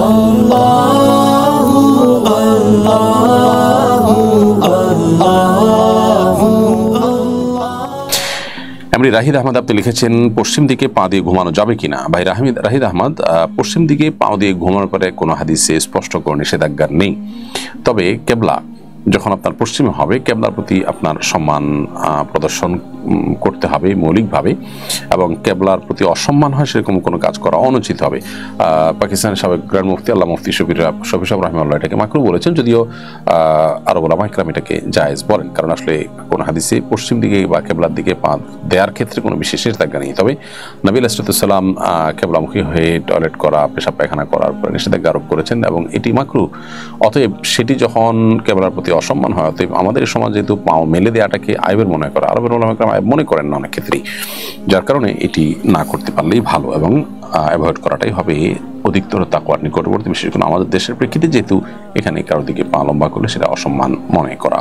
আল্লাহু আল্লাহু আল্লাহু। এমনি রাহিদ আহমদ আপনি লিখেছেন, পশ্চিম দিকে পা দিয়ে ঘুমানো যাবে কিনা? ভাই রাহিদ আহমদ, পশ্চিম দিকে পা দিয়ে ঘুমানোর পরে কোনো হাদিসে স্পষ্ট কোনো নিষেধাজ্ঞা নেই। তবে কেবলা যখন আপনার পশ্চিমে হবে, কেবলার প্রতি আপনার সম্মান প্রদর্শন করতে হবে মৌলিকভাবে, এবং কেবলার প্রতি অসম্মান হয় সেরকম কোনো কাজ করা অনুচিত হবে। পাকিস্তানের সাবেক গ্র্যান্ড মুফতি আল্লাহ মুফতি শফি সাহেব রাহিমাহুল্লাহ এটাকে মাকরুহ বলেছেন, যদিও আরব উলামা ইকরাম এটাকে জায়েজ বলেন, কারণ আসলে কোনো হাদিসে পশ্চিম দিকে বা কেবলার দিকে পা দেওয়ার ক্ষেত্রে কোনো বিশেষ নিষেধাজ্ঞা নেই। তবে নবী আলাইহিস সালাম কেবলামুখী হয়ে টয়লেট করা, পেশাব পায়খানা করার পরে নিষেধাজ্ঞা আরোপ করেছেন এবং এটি মাকরুহ। অতএব সেটি যখন কেবলার প্রতি অসম্মান হয়, অতএব আমাদের এই সমাজ যেহেতু পাও মেলে দেওয়াটাকে আইবের মনে করে, আরবের উলামা ইকরাম আইব মনে করেন না অনেক ক্ষেত্রেই, যার কারণে এটি না করতে পারলেই ভালো এবং অ্যাভয়েড করাটাই হবে অধিকতর তাকওয়ার নিকটবর্তী, বিশেষ করে আমাদের দেশের প্রেক্ষিতে যেহেতু এখানে কারো দিকে পা লম্বা করলে সেটা অসম্মান মনে করা।